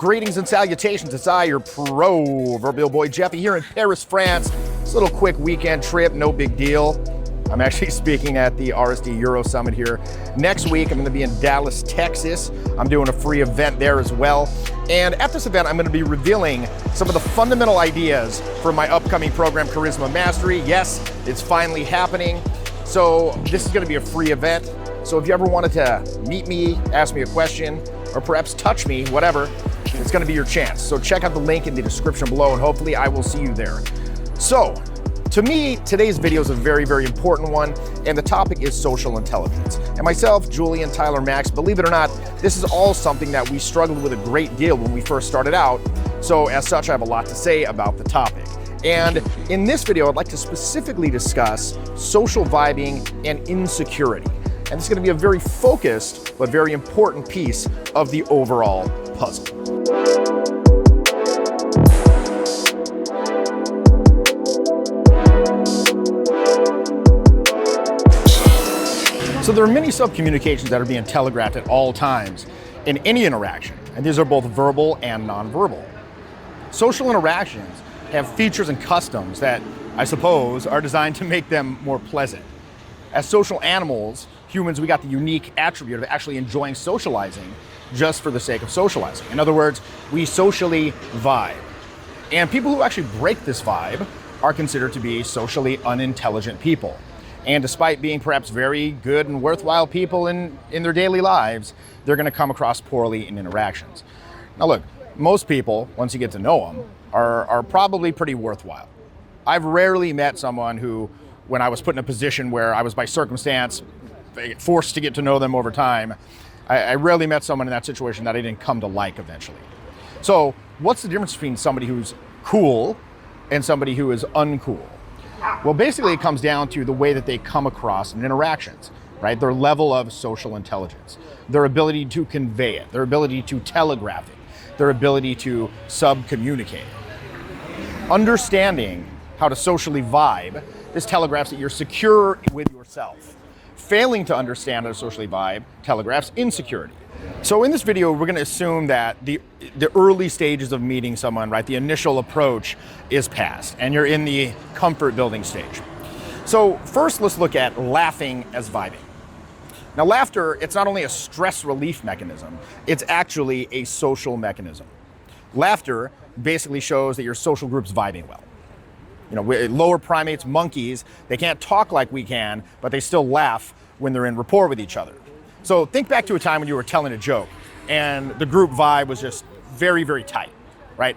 Greetings and salutations. It's I, your proverbial boy Jeffy, here in Paris, France. It's a little quick weekend trip, no big deal. I'm actually speaking at the RSD Euro Summit here. Next week, I'm going to be in Dallas, Texas. I'm doing a free event there as well. And at this event, I'm going to be revealing some of the fundamental ideas for my upcoming program, Charisma Mastery. Yes, it's finally happening. So this is going to be a free event. So if you ever wanted to meet me, ask me a question, or perhaps touch me, whatever, it's going to be your chance. So check out the link in the description below, and hopefully I will see you there. So, to me, today's video is a very, very important one, and the topic is social intelligence. And myself, Julian, Tyler, Max, believe it or not, this is all something that we struggled with a great deal when we first started out. So as such, I have a lot to say about the topic. And in this video, I'd like to specifically discuss social vibing and insecurity. And this is going to be a very focused but very important piece of the overall puzzle. So there are many sub-communications that are being telegraphed at all times in any interaction, and these are both verbal and nonverbal. Social interactions have features and customs that, I suppose, are designed to make them more pleasant. As social animals, humans, we got the unique attribute of actually enjoying socializing just for the sake of socializing. In other words, we socially vibe. And people who actually break this vibe are considered to be socially unintelligent people. And despite being perhaps very good and worthwhile people in their daily lives, they're going to come across poorly in interactions. Now look, most people, once you get to know them, are probably pretty worthwhile. I've rarely met someone who, when I was put in a position where I was by circumstance forced to get to know them over time, I rarely met someone in that situation that I didn't come to like eventually. So what's the difference between somebody who's cool and somebody who is uncool? Well, basically it comes down to the way that they come across in interactions, right? Their level of social intelligence, their ability to convey it, their ability to telegraph it, their ability to sub-communicate. Understanding how to socially vibe, this telegraphs that you're secure with yourself. Failing to understand how to socially vibe telegraphs insecurity. So in this video, we're going to assume that the early stages of meeting someone, right, the initial approach is past, and you're in the comfort building stage. So first, let's look at laughing as vibing. Now, laughter, it's not only a stress relief mechanism, it's actually a social mechanism. Laughter basically shows that your social group's vibing well. You know, lower primates, monkeys, they can't talk like we can, but they still laugh when they're in rapport with each other. So think back to a time when you were telling a joke and the group vibe was just very, very tight, right?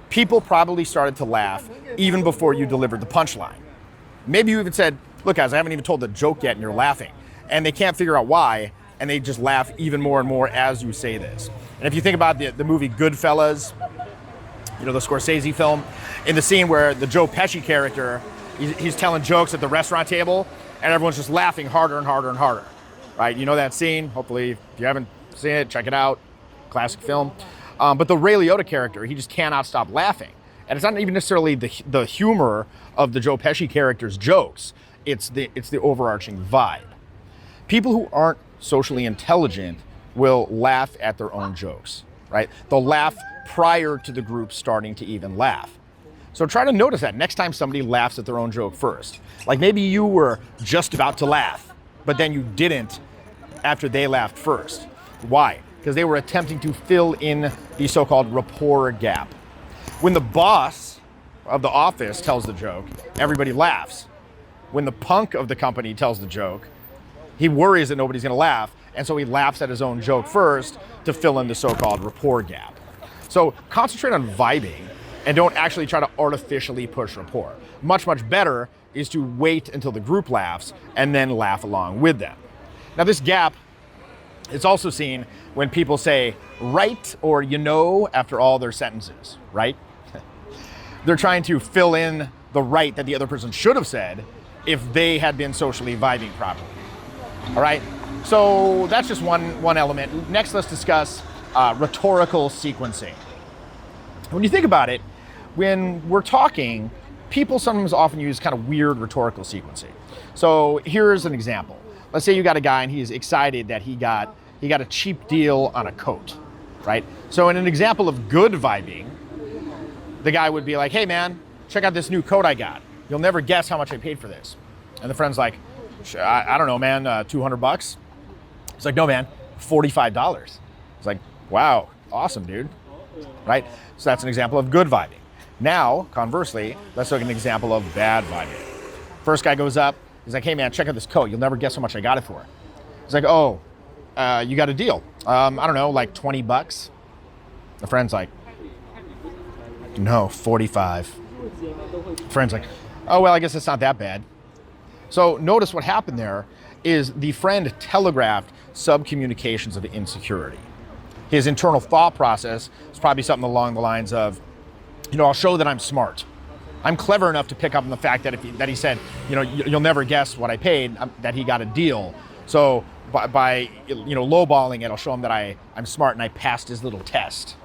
People probably started to laugh even before you delivered the punchline. Maybe you even said, look guys, I haven't even told the joke yet and you're laughing. And they can't figure out why, and they just laugh even more and more as you say this. And if you think about the movie Goodfellas, you know, the Scorsese film, in the scene where the Joe Pesci character, he's telling jokes at the restaurant table and everyone's just laughing harder and harder and harder. Right, you know that scene? Hopefully, if you haven't seen it, check it out. Classic film. But the Ray Liotta character, he just cannot stop laughing. And it's not even necessarily the humor of the Joe Pesci character's jokes. It's the overarching vibe. People who aren't socially intelligent will laugh at their own jokes, right? They'll laugh prior to the group starting to even laugh. So try to notice that next time somebody laughs at their own joke first. Like maybe you were just about to laugh, but then you didn't after they laughed first. Why? Because they were attempting to fill in the so-called rapport gap. When the boss of the office tells the joke, everybody laughs. When the punk of the company tells the joke, he worries that nobody's gonna laugh, and so he laughs at his own joke first to fill in the so-called rapport gap. So concentrate on vibing and don't actually try to artificially push rapport. Much, much better is to wait until the group laughs and then laugh along with them. Now this gap is also seen when people say right or you know after all their sentences, right? They're trying to fill in the right that the other person should have said if they had been socially vibing properly. All right, so that's just one element. Next, let's discuss rhetorical sequencing. When you think about it, when we're talking, people sometimes often use kind of weird rhetorical sequencing. So here's an example. Let's say you got a guy and he's excited that he got a cheap deal on a coat. right? So in an example of good vibing, the guy would be like, hey man, check out this new coat I got. You'll never guess how much I paid for this. And the friend's like, I don't know, man, $200? He's like, no, man, $45. It's like, wow, awesome, dude, right? So that's an example of good vibing. Now, conversely, let's look at an example of bad vibing. First guy goes up, he's like, hey man, check out this coat. You'll never guess how much I got it for. He's like, oh, you got a deal. I don't know, like $20. The friend's like, no, 45. Friend's like, oh, well, I guess it's not that bad. So notice what happened there is the friend telegraphed subcommunications of insecurity. His internal thought process is probably something along the lines of, I'll show that I'm smart. I'm clever enough to pick up on the fact that that he said, you'll never guess what I paid, that he got a deal. So by lowballing it, I'll show him that I'm smart and I passed his little test.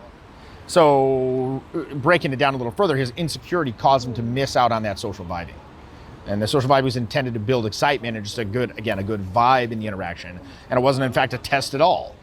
So breaking it down a little further, his insecurity caused him to miss out on that social vibing. And the social vibe was intended to build excitement and just a good vibe in the interaction. And it wasn't in fact a test at all.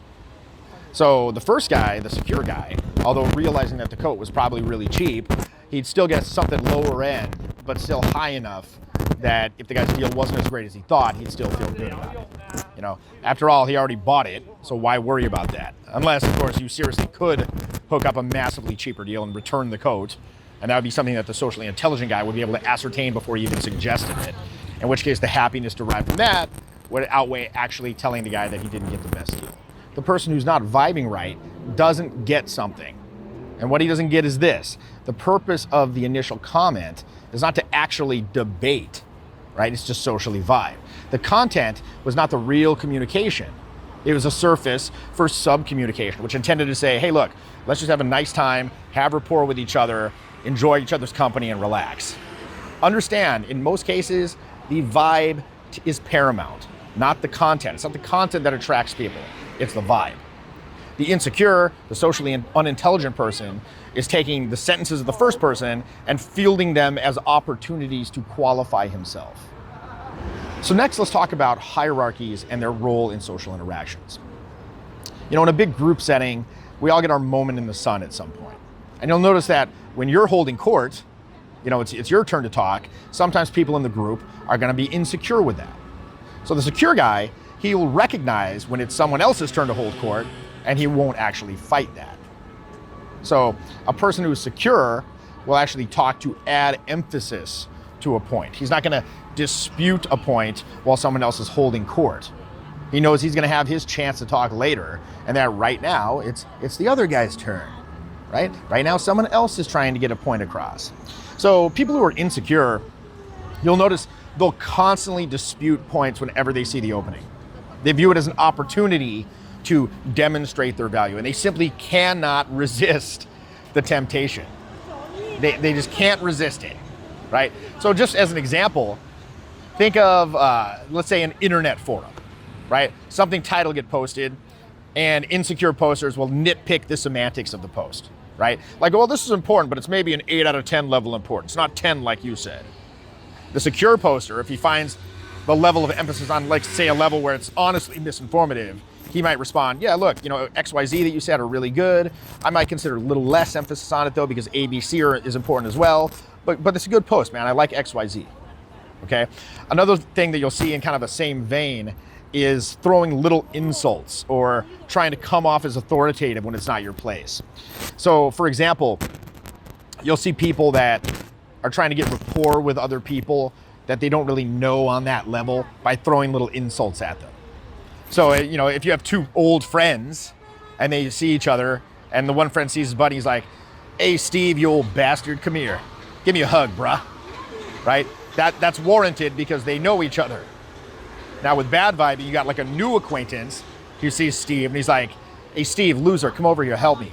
So the first guy, the secure guy, although realizing that the coat was probably really cheap, he'd still get something lower end, but still high enough that if the guy's deal wasn't as great as he thought, he'd still feel good about it. After all, he already bought it, so why worry about that? Unless, of course, you seriously could hook up a massively cheaper deal and return the coat, and that would be something that the socially intelligent guy would be able to ascertain before he even suggested it, in which case the happiness derived from that would outweigh actually telling the guy that he didn't get the best deal. The person who's not vibing right doesn't get something. And what he doesn't get is this. The purpose of the initial comment is not to actually debate, right? It's just socially vibe. The content was not the real communication. It was a surface for sub-communication, which intended to say, hey, look, let's just have a nice time, have rapport with each other, enjoy each other's company, and relax. Understand, in most cases, the vibe is paramount, not the content. It's not the content that attracts people. It's the vibe. The insecure, the socially unintelligent person is taking the sentences of the first person and fielding them as opportunities to qualify himself. So next, let's talk about hierarchies and their role in social interactions. In a big group setting, we all get our moment in the sun at some point. And you'll notice that when you're holding court, it's your turn to talk. Sometimes people in the group are going to be insecure with that. So the secure guy, he will recognize when it's someone else's turn to hold court, and he won't actually fight that. So a person who is secure will actually talk to add emphasis to a point. He's not going to dispute a point while someone else is holding court. He knows he's going to have his chance to talk later, and that right now it's the other guy's turn, right? Right now someone else is trying to get a point across. So people who are insecure, you'll notice they'll constantly dispute points whenever they see the opening. They view it as an opportunity to demonstrate their value, and they simply cannot resist the temptation. They just can't resist it, right? So just as an example, think of, let's say, an internet forum, right? Something title get posted, and insecure posters will nitpick the semantics of the post, right? Like, well, this is important, but it's maybe an 8 out of 10 level importance, not 10 like you said. The secure poster, if he finds the level of emphasis on, like, say, a level where it's honestly misinformative, he might respond, yeah, look, XYZ that you said are really good. I might consider a little less emphasis on it, though, because ABC is important as well. But it's a good post, man. I like XYZ, okay? Another thing that you'll see in kind of the same vein is throwing little insults or trying to come off as authoritative when it's not your place. So, for example, you'll see people that are trying to get rapport with other people that they don't really know on that level by throwing little insults at them. So, if you have two old friends and they see each other and the one friend sees his buddy, he's like, hey, Steve, you old bastard, come here. Give me a hug, bruh, right? That's warranted because they know each other. Now with bad vibing, you got like a new acquaintance who sees Steve and he's like, hey, Steve, loser, come over here, help me.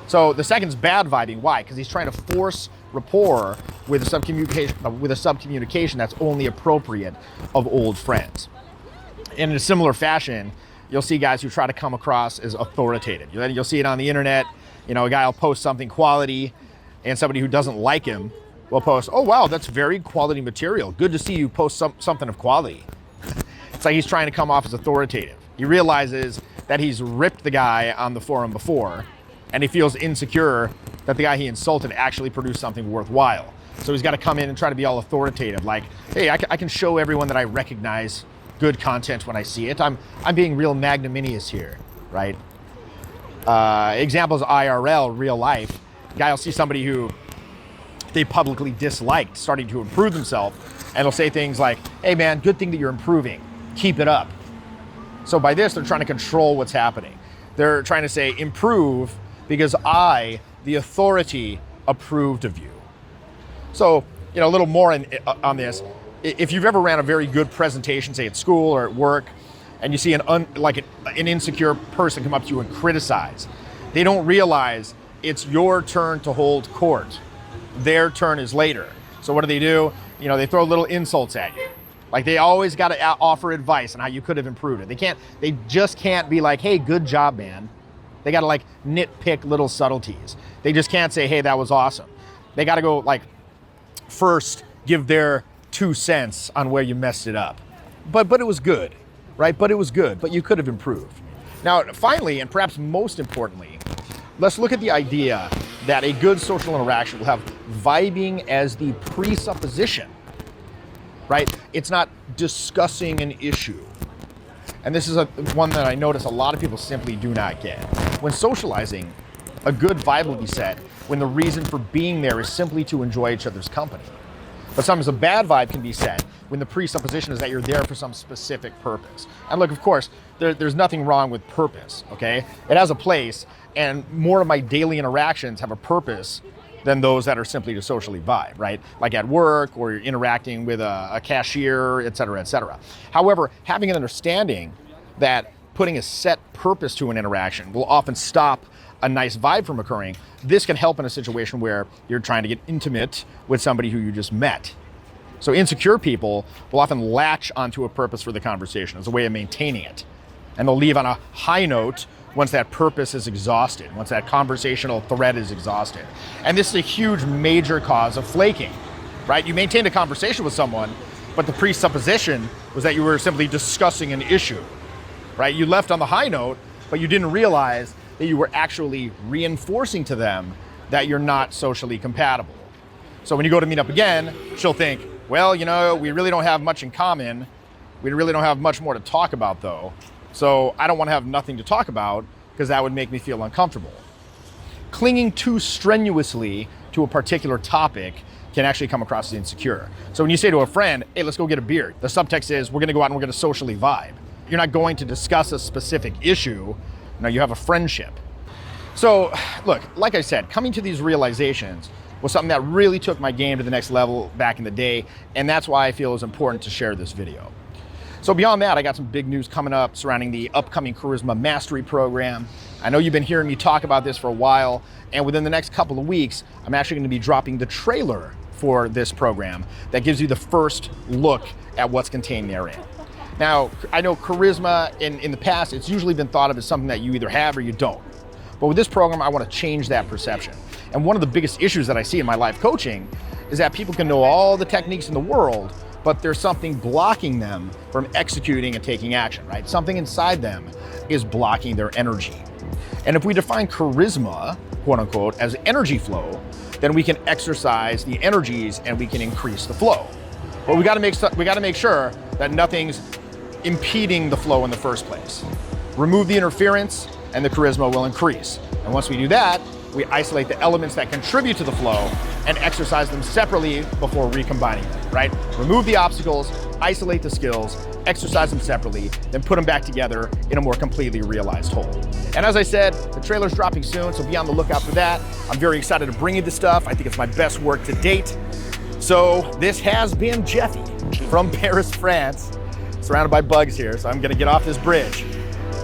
So the second's bad vibing. Why? Because he's trying to force rapport with a subcommunication that's only appropriate of old friends. In a similar fashion, you'll see guys who try to come across as authoritative. You'll see it on the internet. A guy will post something quality, and somebody who doesn't like him will post, oh, wow, that's very quality material. Good to see you post something of quality. It's like he's trying to come off as authoritative. He realizes that he's ripped the guy on the forum before, and he feels insecure that the guy he insulted actually produced something worthwhile. So he's got to come in and try to be all authoritative, like, hey, I can show everyone that I recognize good content when I see it. I'm being real magnanimous here, right? Examples IRL, real life. Guy will see somebody who they publicly disliked starting to improve themselves, and they'll say things like, hey man, good thing that you're improving, keep it up. So by this, they're trying to control what's happening. They're trying to say, improve because I, the authority, approved of you. So, a little more on this. If you've ever ran a very good presentation, say at school or at work, and you see an insecure person come up to you and criticize, they don't realize it's your turn to hold court. Their turn is later. So what do? They throw little insults at you. Like they always got to offer advice on how you could have improved it. They just can't be like, hey, good job, man. They got to nitpick little subtleties. They just can't say, hey, that was awesome. They got to go first give their 2 cents on where you messed it up. But it was good, right? But it was good, but you could have improved. Now, finally, and perhaps most importantly, let's look at the idea that a good social interaction will have vibing as the presupposition, right? It's not discussing an issue. And this is one that I notice a lot of people simply do not get. When socializing, a good vibe will be set when the reason for being there is simply to enjoy each other's company. But sometimes a bad vibe can be set when the presupposition is that you're there for some specific purpose. And look, of course, there's nothing wrong with purpose, okay? It has a place, and more of my daily interactions have a purpose than those that are simply to socially vibe, right? Like at work, or you're interacting with a cashier, et cetera, et cetera. However, having an understanding that putting a set purpose to an interaction will often stop a nice vibe from occurring, this can help in a situation where you're trying to get intimate with somebody who you just met. So insecure people will often latch onto a purpose for the conversation as a way of maintaining it. And they'll leave on a high note once that purpose is exhausted, once that conversational thread is exhausted. And this is a huge major cause of flaking, right? You maintained a conversation with someone, but the presupposition was that you were simply discussing an issue, right? You left on the high note, but you didn't realize that you were actually reinforcing to them that you're not socially compatible. So when you go to meet up again, she'll think, well, we really don't have much in common. We really don't have much more to talk about though. So I don't want to have nothing to talk about because that would make me feel uncomfortable. Clinging too strenuously to a particular topic can actually come across as insecure. So when you say to a friend, hey, let's go get a beer, the subtext is we're going to go out and we're going to socially vibe. You're not going to discuss a specific issue. No, you have a friendship. So look, like I said, coming to these realizations was something that really took my game to the next level back in the day, and that's why I feel it was important to share this video. So beyond that, I got some big news coming up surrounding the upcoming Charisma Mastery Program. I know you've been hearing me talk about this for a while, and within the next couple of weeks, I'm actually going to be dropping the trailer for this program that gives you the first look at what's contained therein. Now, I know charisma in the past, it's usually been thought of as something that you either have or you don't. But with this program, I want to change that perception. And one of the biggest issues that I see in my life coaching is that people can know all the techniques in the world, but there's something blocking them from executing and taking action, right? Something inside them is blocking their energy. And if we define charisma, quote unquote, as energy flow, then we can exercise the energies and we can increase the flow. But we got to make sure that nothing's impeding the flow in the first place. Remove the interference and the charisma will increase. And once we do that, we isolate the elements that contribute to the flow and exercise them separately before recombining them, right? Remove the obstacles, isolate the skills, exercise them separately, then put them back together in a more completely realized whole. And as I said, the trailer's dropping soon, so be on the lookout for that. I'm very excited to bring you this stuff. I think it's my best work to date. So this has been Jeffy from Paris, France, surrounded by bugs here, so I'm gonna get off this bridge,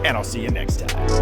and I'll see you next time.